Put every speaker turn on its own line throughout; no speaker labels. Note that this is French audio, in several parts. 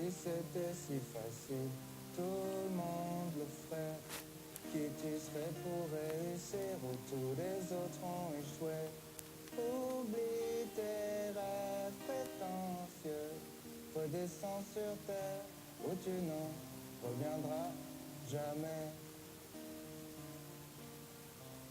Si c'était si facile, tout le monde le ferait. Qui tu serais pour réussir où tous les autres ont échoué? Oublie tes rêves prétentieux, redescends sur terre où tu n'en reviendras jamais.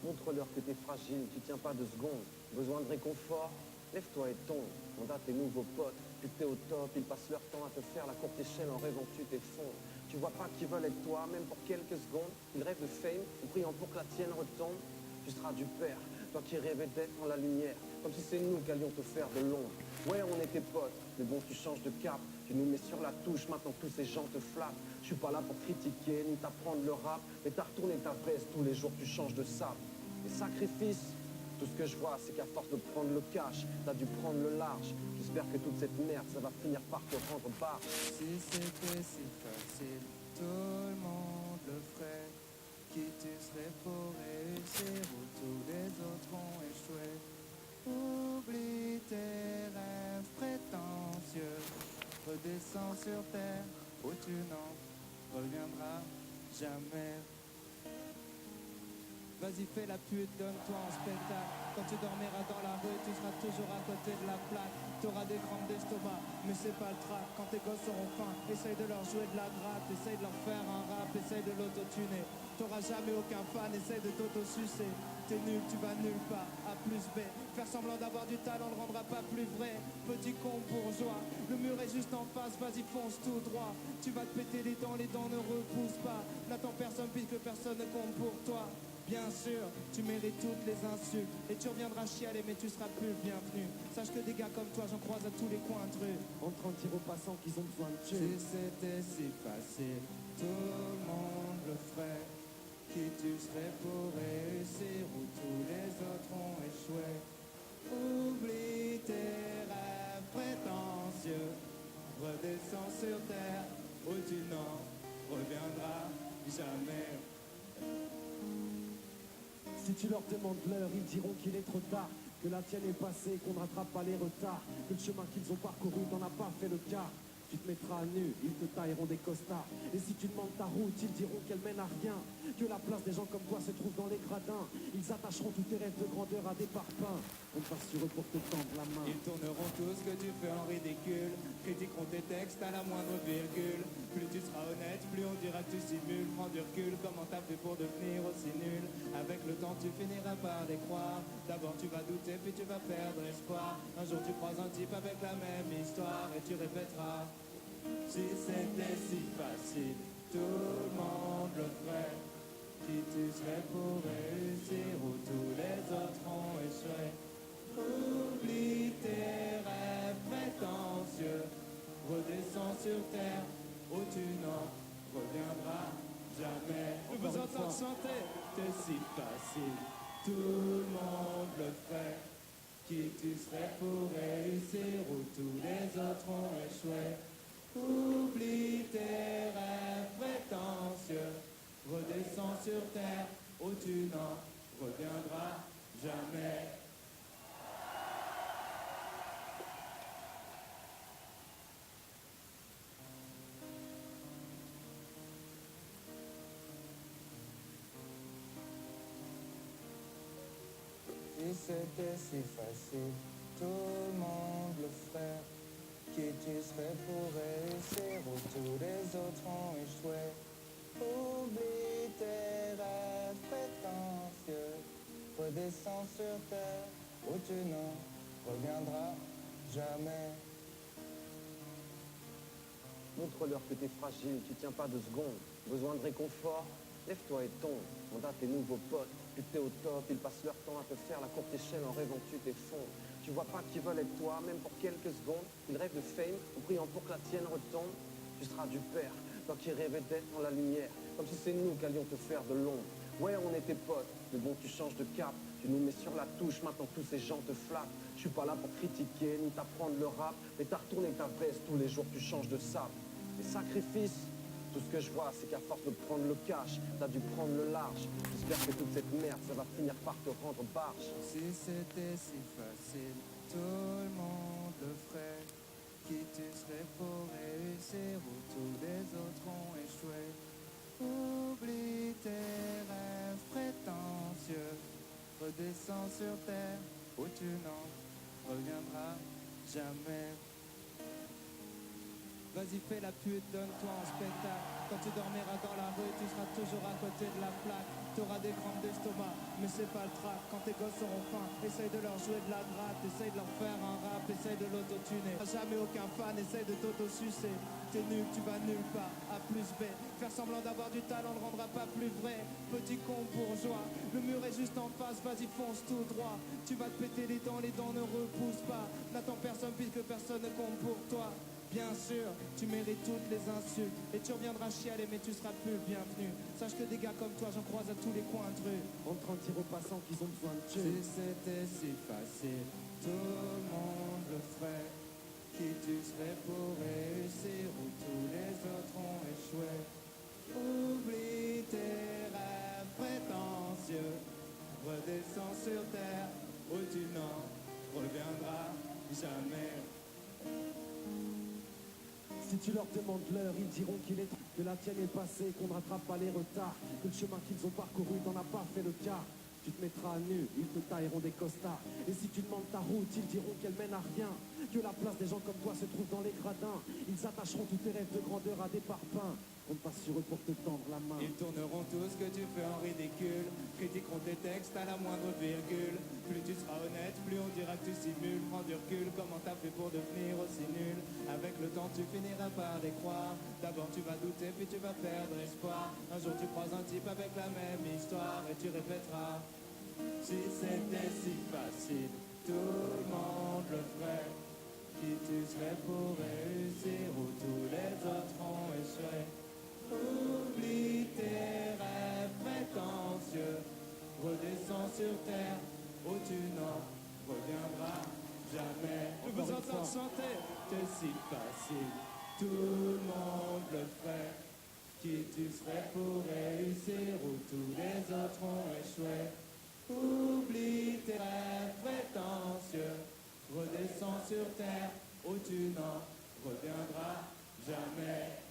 Montre-leur que t'es fragile, tu tiens pas 2 secondes. Besoin de réconfort? Lève-toi et tombe. Mandat tes nouveaux potes, vu que t'es au top, ils passent leur temps à te faire la courte échelle en rêvant que tu t'effondres. Tu vois pas qu'ils veulent être toi, même pour quelques secondes. Ils rêvent de fame, en priant pour que la tienne retombe. Tu seras du père, toi qui rêvais d'être dans la lumière, comme si c'est nous qui allions te faire de l'ombre. Ouais, on était potes, mais bon, tu changes de cap. Tu nous mets sur la touche, maintenant tous ces gens te flattent. Je suis pas là pour critiquer, ni t'apprendre le rap, mais t'as retourné ta veste tous les jours, tu changes de sable. Les sacrifices, tout ce que je vois, c'est qu'à force de prendre le cash, t'as dû prendre le large. J'espère que toute cette merde, ça va finir par te rendre barge.
Si c'était si facile, tout le monde le ferait. Qui tu serais pour réussir où tous les autres ont échoué? Oublie tes rêves prétentieux, redescends sur terre où tu n'en reviendras jamais. Vas-y, fais la pute, donne-toi en spectacle. Quand tu dormiras dans la rue, tu seras toujours à côté de la plaque. T'auras des crampes d'estomac, mais c'est pas le trac. Quand tes gosses auront faim, essaye de leur jouer de la gratte. Essaye de leur faire un rap, essaye de l'autotuner. T'auras jamais aucun fan, essaye de t'auto-sucer. T'es nul, tu vas nulle part, A plus B. Faire semblant d'avoir du talent ne rendra pas plus vrai. Petit con bourgeois, le mur est juste en face, vas-y fonce tout droit. Tu vas te péter les dents ne repoussent pas. N'attends personne puisque personne ne compte pour toi. Bien sûr, tu mérites toutes les insultes. Et tu reviendras chialer mais tu seras plus le bienvenu. Sache que des gars comme toi j'en croise à tous les coins de rue.
En train de dire aux passants qu'ils ont besoin de
Si
tuer.
c'était si facile, tout le monde le ferait. Qui tu serais pour réussir où tous les autres ont échoué? Oublie tes rêves prétentieux, redescends sur terre où tu n'en reviendras jamais.
Si tu leur demandes l'heure, ils diront qu'il est trop tard. Que la tienne est passée, qu'on ne rattrape pas les retards. Que le chemin qu'ils ont parcouru, t'en as pas fait le quart. Tu te mettras à nu, ils te tailleront des costards. Et si tu demandes ta route, ils diront qu'elle mène à rien. Que la place des gens comme toi se trouve dans les gradins. Ils attacheront tous tes rêves de grandeur à des parpaings. On passe sur eux pour te tendre la main.
Ils tourneront tout ce que tu fais en ridicule, critiqueront tes textes à la moindre virgule. Plus tu seras honnête, plus on dira que tu simules. Prends du recul, comment t'as fait pour devenir aussi nul? Avec le temps tu finiras par les croire. D'abord tu vas douter, puis tu vas perdre espoir. Un jour tu croises un type avec la même histoire et tu répéteras: si c'était si facile, tout le monde le ferait. Qui tu serais pour réussir où tous les autres ont échoué? Oublie tes rêves prétentieux, redescends sur terre où tu n'en reviendras jamais. Nous vous entendons chanter, c'est si facile, tout le monde le ferait. Qui tu serais pour réussir où tous les autres ont échoué? Oublie tes rêves prétentieux, redescends sur terre où tu n'en reviendras jamais. Si c'était si facile, tout le monde le ferait. Qui tu serais pour réussir où tous les autres ont échoué? Oublie tes rêves prétentieux, redescends sur terre où tu n'en reviendras jamais.
Montre-leur que t'es fragile, tu tiens pas 2 secondes. Besoin de réconfort? Lève-toi et tombe. Mandat tes nouveaux potes, vu que t'es au top, ils passent leur temps à te faire la courte échelle en rêvant que tu t'effondres. Tu vois pas qu'ils veulent être toi, même pour quelques secondes. Ils rêvent de fame, en priant pour que la tienne retombe. Tu seras du père, toi qui rêvais d'être dans la lumière, comme si c'est nous qui allions te faire de l'ombre. Ouais, on était potes, mais bon, tu changes de cap. Tu nous mets sur la touche, maintenant tous ces gens te flattent. Je suis pas là pour critiquer, ni t'apprendre le rap, mais t'as retourné ta veste tous les jours, tu changes de sable. Les sacrifices, tout ce que je vois, c'est qu'à force de prendre le cash, t'as dû prendre le large. J'espère que toute cette merde, ça va finir par te rendre barge.
Si c'était si facile, tout le monde le ferait. Qui tu serais pour réussir où tous les autres ont échoué. Oublie tes rêves prétentieux. Redescends sur terre où tu n'en reviendras jamais. Vas-y fais la pute, donne-toi en spectacle. Quand tu dormiras dans la rue, tu seras toujours à côté de la plaque. T'auras des crampes d'estomac, mais c'est pas le trac. Quand tes gosses seront faim, essaye de leur jouer de la gratte. Essaye de leur faire un rap, essaye de l'autotuner. Jamais aucun fan, essaye de t'auto-sucer. T'es nul, tu vas nulle part, A plus B. Faire semblant d'avoir du talent ne rendra pas plus vrai. Petit con bourgeois, le mur est juste en face, vas-y fonce tout droit. Tu vas te péter les dents ne repoussent pas. N'attends personne puisque personne ne compte pour toi. Bien sûr, tu mérites toutes les insultes. Et tu reviendras chialer mais tu seras plus le bienvenu. Sache que des gars comme toi j'en croise à tous les coins de rue.
En train de dire aux passants qu'ils ont besoin de
Si
Dieu.
c'était si facile, tout le monde le ferait. Qui tu serais pour réussir où tous les autres ont échoué. Oublie tes rêves prétentieux. Redescends sur terre où tu n'en reviendras jamais.
Si tu leur demandes l'heure, ils diront que la tienne est passée, qu'on ne rattrape pas les retards, que le chemin qu'ils ont parcouru, t'en as pas fait le quart. Tu te mettras à nu, ils te tailleront des costards. Et si tu demandes ta route, ils diront qu'elle mène à rien, que la place des gens comme toi se trouve dans les gradins. Ils attacheront tous tes rêves de grandeur à des parpaings. Compte pas sur eux pour te tendre la main.
Ils tourneront tout ce que tu fais en ridicule. Critiqueront tes textes à la moindre virgule. Plus tu seras honnête, plus on dira que tu simules. Prends du recul, comment t'as fait pour devenir aussi nul. Avec le temps tu finiras par les croire. D'abord tu vas douter, puis tu vas perdre espoir. Un jour tu croises un type avec la même histoire. Et tu répéteras: si c'était si facile, tout le monde le ferait. Qui tu serais pour réussir où tous les autres ont échoué. Oublie tes rêves prétentieux. Redescends sur terre où tu n'en reviendras jamais. Je vous entends chanter. C'est si facile, tout le monde le ferait. Qui tu serais pour réussir où tous les autres ont échoué. Oublie tes rêves prétentieux. Redescends sur terre où tu n'en reviendras jamais.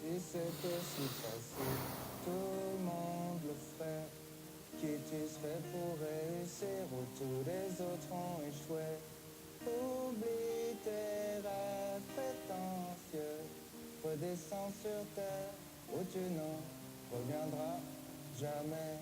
Si c'était si facile, tout le monde le ferait. Qui tu serais pour réussir où tous les autres ont échoué. Oublie tes rêves prétentieux. Redescends sur terre où tu n'en reviendras jamais.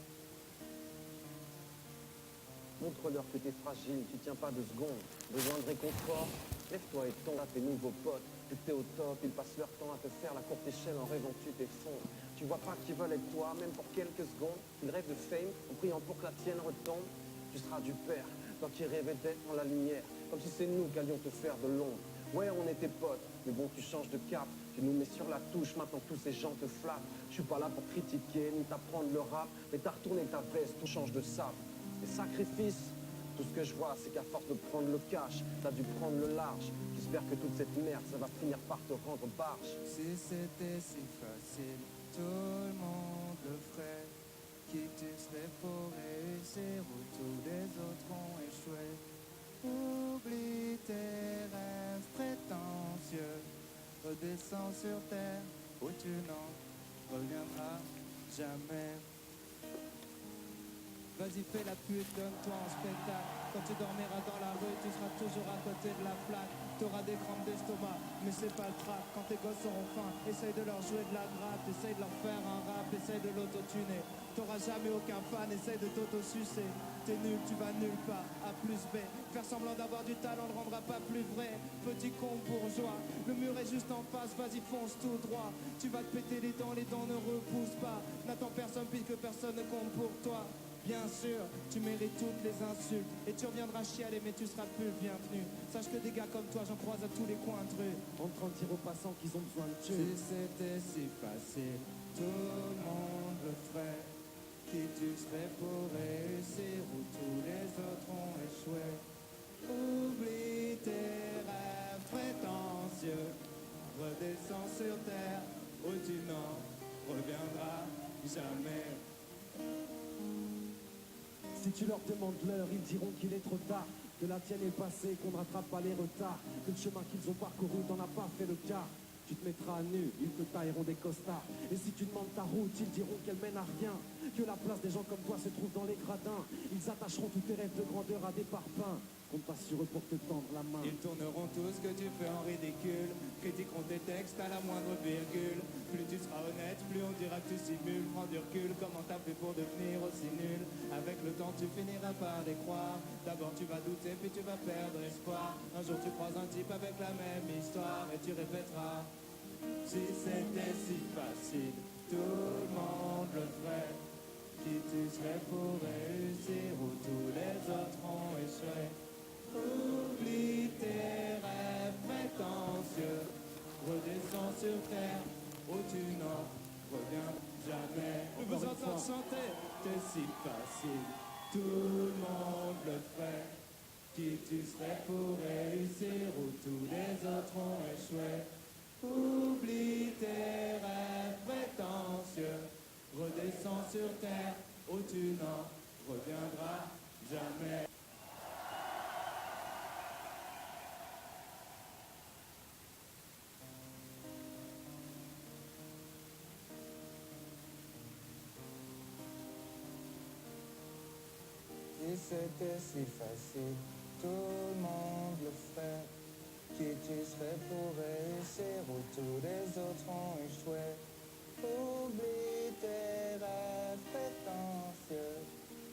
Montre-leur que t'es fragile, tu tiens pas 2 secondes. Besoin de réconfort? Lève-toi et tombe à tes nouveaux potes. Vu que t'es au top, ils passent leur temps à te faire la courte échelle en rêvant que tu t'effondres. Tu vois pas qu'ils veulent être toi, même pour quelques secondes. Ils rêvent de fame, en priant pour que la tienne retombe. Tu seras du père, toi qui rêvais d'être dans la lumière. Comme si c'est nous qui allions te faire de l'ombre. Ouais, on était potes, mais bon, tu changes de cap. Tu nous mets sur la touche, maintenant tous ces gens te flattent. Je suis pas là pour critiquer, ni t'apprendre le rap. Mais t'as retourné ta veste, tout change de sable. Les sacrifices, tout ce que je vois, c'est qu'à force de prendre le cash, t'as dû prendre le large. J'espère que toute cette merde, ça va finir par te rendre barge.
Si c'était si facile, tout le monde le ferait. Qui tu serais pour réussir où tous les autres ont échoué. Oublie tes rêves prétentieux. Redescends sur terre où tu n'en reviendras jamais. Vas-y fais la pute, donne-toi en spectacle. Quand tu dormiras dans la rue, tu seras toujours à côté de la plaque. T'auras des crampes d'estomac, mais c'est pas le trac. Quand tes gosses seront faim, essaye de leur jouer de la gratte. Essaye de leur faire un rap, essaye de l'autotuner. T'auras jamais aucun fan, essaye de t'auto-sucer. T'es nul, tu vas nulle part, A plus B. Faire semblant d'avoir du talent ne rendra pas plus vrai. Petit con bourgeois, le mur est juste en face, vas-y fonce tout droit. Tu vas te péter les dents ne repoussent pas. N'attends personne puisque personne ne compte pour toi. Bien sûr, tu mérites toutes les insultes. Et tu reviendras chialer mais tu seras plus le bienvenu. Sache que des gars comme toi j'en croise à tous les coins de rue.
En train de dire aux passants qu'ils ont besoin de Dieu.
Si c'était si facile, tout le monde le ferait. Qui tu serais pour réussir où tous les autres ont échoué. Oublie tes rêves prétentieux.
tu leur demandes l'heure, ils diront qu'il est trop tard, que la tienne est passée, qu'on ne rattrape pas les retards, que le chemin qu'ils ont parcouru t'en as pas fait le quart. Tu te mettras à nu, ils te tailleront des costards. Et si tu demandes ta route, ils diront qu'elle mène à rien, que la place des gens comme toi se trouve dans les gradins. Ils attacheront tous tes rêves de grandeur à des parpaings. Compte pas sur eux pour te tendre la main.
Ils tourneront tout ce que tu fais en ridicule, critiqueront tes textes à la moindre virgule. Plus tu seras honnête, plus on dira que tu simules. Prends du recul, comment t'as fait pour devenir aussi nul? Avec le temps tu finiras par les croire. D'abord tu vas douter, puis tu vas perdre espoir. Un jour tu croises un type avec la même histoire et tu répéteras: si c'était si facile, tout le monde le ferait. Qui tu serais pour réussir où tous les autres ont échoué? Oublie tes rêves prétentieux, redescends sur terre où tu n'en reviens jamais. Plus besoin de chanter, c'est si facile, tout le monde le ferait. Qui tu serais pour réussir où tous les autres ont échoué? Oublie tes rêves prétentieux, redescends sur terre où tu n'en reviendras jamais.
Si c'était si facile, tout le monde le ferait. Qui tu serais pour réussir où tous les autres ont échoué? Oublie tes rêves prétentieux,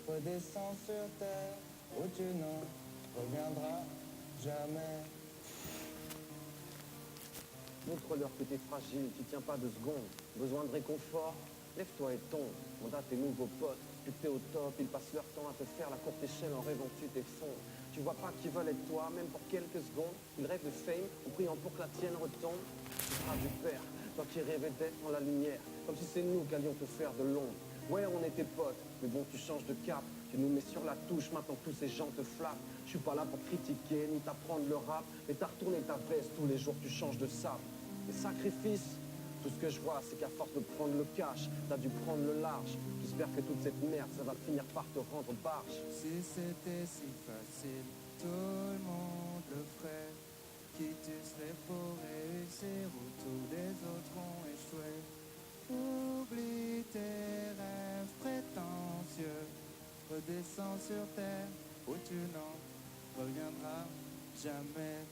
redescends sur terre où tu n'en reviendras jamais.
Montre-leur que t'es fragile, tu tiens pas 2 secondes. Besoin de réconfort? Lève-toi et tombe. On a tes nouveaux potes. Puis que t'es au top, ils passent leur temps à te faire la courte échelle en rêvant que tu t'effondres. Tu vois pas qu'ils veulent être toi, même pour quelques secondes. Ils rêvent de fame, en priant pour que la tienne retombe. Tu seras du père, toi qui rêvais d'être dans la lumière. Comme si c'est nous qui allions te faire de l'ombre. Ouais, on était potes, mais bon, tu changes de cap. Tu nous mets sur la touche, maintenant tous ces gens te flattent. Je suis pas là pour critiquer, ni t'apprendre le rap. Mais t'as retourné ta veste, tous les jours tu changes de sable. Les sacrifices, tout ce que je vois, c'est qu'à force de prendre le cash, t'as dû prendre le large. J'espère que toute cette merde, ça va finir par te rendre barge.
Si c'était si facile, tout le monde le ferait. Qui tu serais pour réussir où tous les autres ont échoué? Oublie tes rêves prétentieux, redescends sur terre où tu n'en reviendras jamais.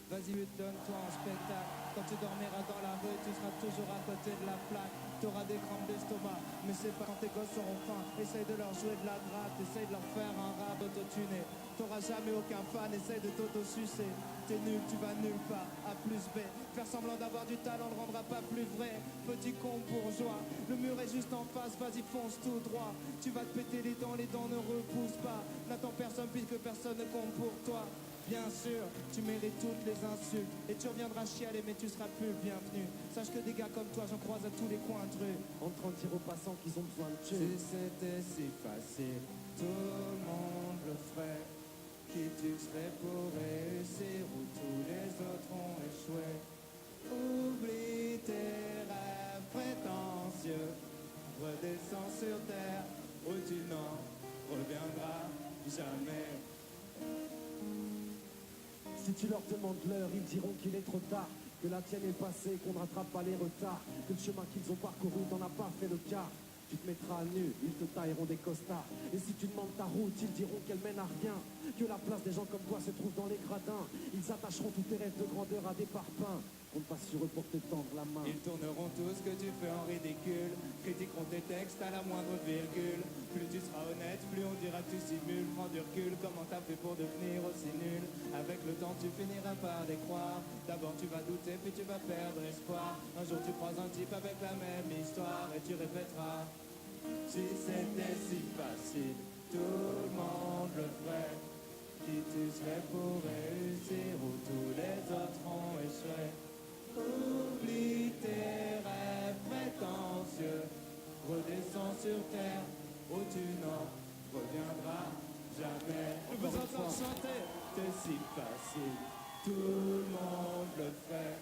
Vas-y, donne-toi un spectacle. Quand tu dormiras dans la rue, tu seras toujours à côté de la plaque. T'auras des crampes d'estomac, mais c'est pas quand tes gosses auront faim. Essaye de leur jouer de la gratte, essaye de leur faire un rap autotuné. T'auras jamais aucun fan, essaye de t'auto-sucer. T'es nul, tu vas nulle part, A plus B. Faire semblant d'avoir du talent ne rendra pas plus vrai. Petit con bourgeois, le mur est juste en face, vas-y fonce tout droit. Tu vas te péter les dents ne repoussent pas. N'attends personne puisque personne ne compte pour toi. Bien sûr, tu mérites toutes les insultes et tu reviendras chialer mais tu seras plus le bienvenu. Sache que des gars comme toi j'en croise à tous les coins de rue.
En train de dire aux passants qu'ils ont besoin de
Si
tuer.
c'était si facile, tout le monde le ferait. Qui tu serais pour réussir où tous les autres ont échoué? Oublie tes rêves prétentieux, redescends sur terre où tu n'en reviendras jamais.
Si tu leur demandes l'heure, ils diront qu'il est trop tard, que la tienne est passée, qu'on ne rattrape pas les retards, que le chemin qu'ils ont parcouru t'en as pas fait le quart. Tu te mettras à nu, ils te tailleront des costards. Et si tu demandes ta route, ils diront qu'elle mène à rien, que la place des gens comme toi se trouve dans les gradins. Ils attacheront tous tes rêves de grandeur à des parpaings. Compte pas sur eux pour te tendre la main.
Ils tourneront tout ce que tu fais en ridicule, critiqueront tes textes à la moindre virgule. Plus tu seras honnête, plus on dira que tu simules. Prends du recul, comment t'as fait pour devenir aussi nul? Avec le temps tu finiras par les croire. D'abord tu vas douter, puis tu vas perdre espoir. Un jour tu croises un type avec la même histoire et tu répéteras: si c'était si facile, tout le monde le ferait. Qui tu serais pour réussir où tous les autres ont échoué? Oublie tes rêves prétentieux, redescends sur terre où tu n'en reviendras jamais. Plus besoin de chanter, c'est si facile, tout le monde le ferait.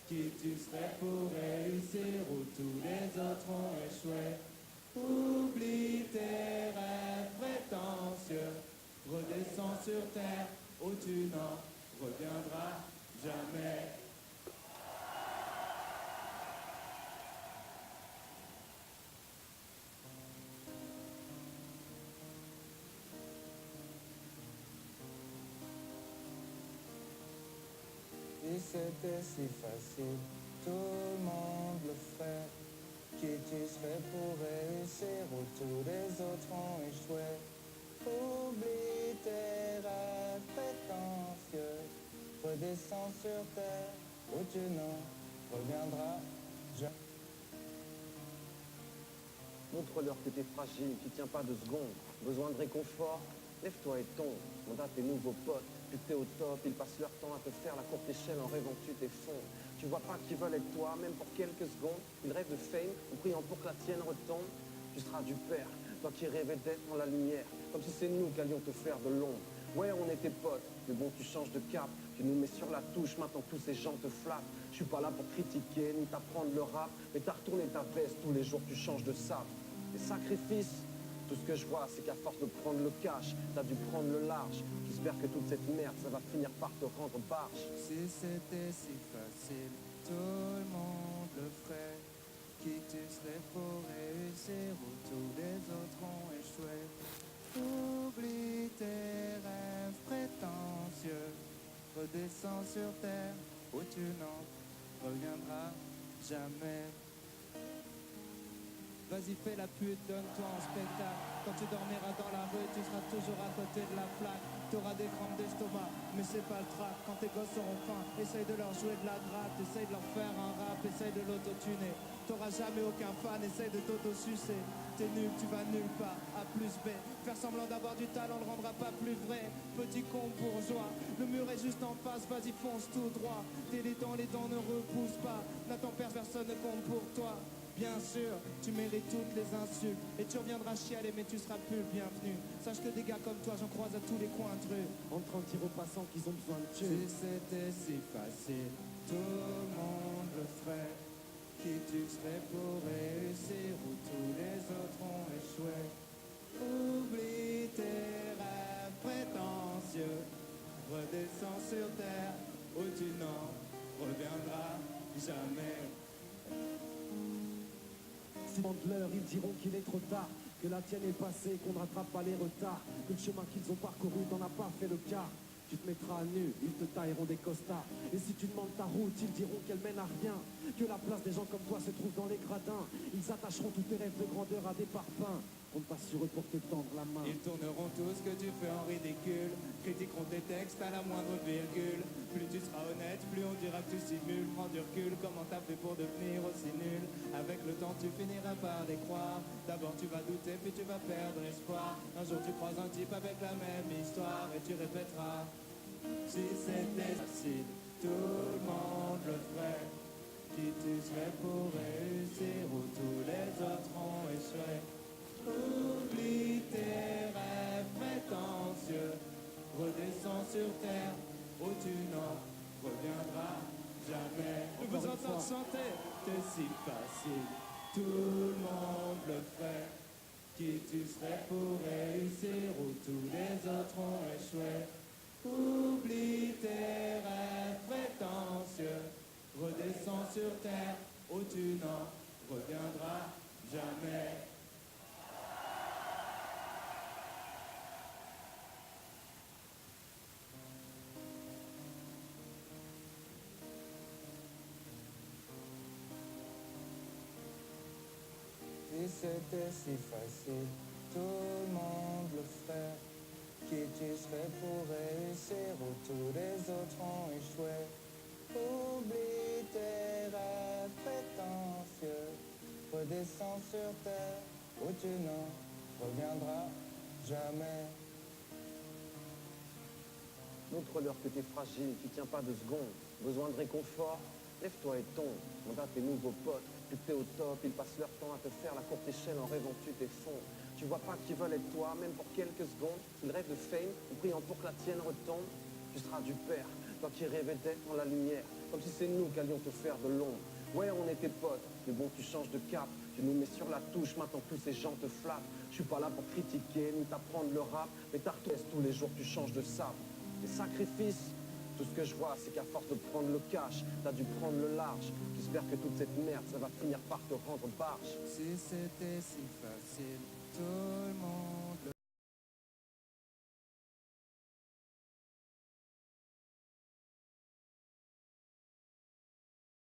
Qui tu serais pour réussir où tous les autres ont échoué? Oublie tes rêves prétentieux, redescends sur terre où tu n'en reviendras jamais.
Si c'était si facile, tout le monde le ferait. Qui tu serais pour réussir où tous les autres ont échoué? Oublie tes rêves prétentieux, redescends sur terre où tu n'en reviendras jamais.
Montre-leur que t'es fragile, tu tiens pas 2 secondes. Besoin de réconfort? Lève-toi et tombe. On a tes nouveaux potes. Puis que t'es au top, ils passent leur temps à te faire la courte échelle en rêvant que tu t'effondres. Tu vois pas qu'ils veulent être toi, même pour quelques secondes. Ils rêvent de fame, en priant pour que la tienne retombe. Tu seras du père, toi qui rêvais d'être dans la lumière. Comme si c'est nous qui allions te faire de l'ombre. Ouais, on était potes, mais bon, tu changes de cap. Tu nous mets sur la touche, maintenant tous ces gens te flattent. Je suis pas là pour critiquer, ni t'apprendre le rap. Mais t'as retourné ta veste, tous les jours tu changes de sable. Les sacrifices, tout ce que je vois, c'est qu'à force de prendre le cash, t'as dû prendre le large. J'espère que toute cette merde, ça va finir par te rendre barge.
Si c'était si facile, tout le monde le ferait. Qui tu serais pour réussir où tous les autres ont échoué? Oublie tes rêves prétentieux, redescends sur terre où tu n'en reviendras jamais.
Vas-y fais la pute, donne-toi un spectacle. Quand tu dormiras dans la rue, tu seras toujours à côté de la plaque. T'auras des crampes d'estomac, mais c'est pas le trac. Quand tes gosses auront faim, essaye de leur jouer de la gratte. Essaye de leur faire un rap, essaye de l'autotuner. T'auras jamais aucun fan, essaye de t'auto-sucer. T'es nul, tu vas nulle part, A plus B. Faire semblant d'avoir du talent le rendra pas plus vrai. Petit con bourgeois, le mur est juste en face, vas-y fonce tout droit. T'es les dents ne repoussent pas. N'attends personne ne compte pour toi. Bien sûr, tu mérites toutes les insultes. Et tu reviendras chialer, mais tu seras plus le bienvenu. Sache que des gars comme toi, j'en croise à tous les coins de rue.
En train de dire aux passants qu'ils ont besoin de
Si
tuer.
c'était si facile, tout le monde le ferait. Qui tu serais pour réussir où tous les autres ont échoué? Oublie tes rêves prétentieux, redescends sur terre où tu n'en reviendras jamais.
Si demande l'heure, ils diront qu'il est trop tard, que la tienne est passée, qu'on ne rattrape pas les retards, que le chemin qu'ils ont parcouru t'en as pas fait le quart. Tu te mettras à nu, ils te tailleront des costards. Et si tu demandes ta route, ils diront qu'elle mène à rien, que la place des gens comme toi se trouve dans les gradins. Ils attacheront tous tes rêves de grandeur à des parpaings. Compte pas sur eux pour te tendre la main.
Ils tourneront tout ce que tu fais en ridicule, critiqueront tes textes à la moindre virgule. Plus tu seras honnête, plus on dira que tu simules. Prends du recul, comment t'as fait pour devenir aussi nul? Avec le temps tu finiras par les croire. D'abord tu vas douter, puis tu vas perdre espoir. Un jour tu croises un type avec la même histoire et tu répéteras: si c'était facile, tout le monde le ferait. Qui tu serais pour réussir où tous les autres ont échoué? Oublie tes rêves prétentieux, redescends sur terre où tu n'en reviendras jamais. Nous vous entendons chanter, c'est si facile, tout le monde le ferait. Qui tu serais pour réussir où tous les autres ont échoué? Oublie tes rêves prétentieux, redescends sur terre où tu n'en reviendras jamais.
Si c'était si facile, tout le monde le ferait. Qui tu serais pour réussir où tous les autres ont échoué? Oublie tes rêves prétentieux, redescends sur terre où tu n'en reviendras jamais.
Montre-leur que t'es fragile, tu tiens pas 2 secondes. Besoin de réconfort? Lève-toi et tombe. On a tes nouveaux potes. Puis que t'es au top, ils passent leur temps à te faire la courte échelle en rêvant que tu t'effondres. Tu vois pas qu'ils veulent être toi, même pour quelques secondes. Ils rêvent de fame, en priant pour que la tienne retombe. Tu seras du père, toi qui rêvais d'être dans la lumière. Comme si c'est nous qui allions te faire de l'ombre. Ouais, on était potes, mais bon, tu changes de cap. Tu Tu nous mets sur la touche, maintenant tous ces gens te flattent. Je suis pas là pour critiquer, ni t'apprendre le rap, mais t'artoues tous les jours, tu changes de sable. Les sacrifices, tout ce que je vois, c'est qu'à force de prendre le cash, t'as dû prendre le large. J'espère que toute cette merde, ça va finir par te rendre barge.
Si c'était si facile, tout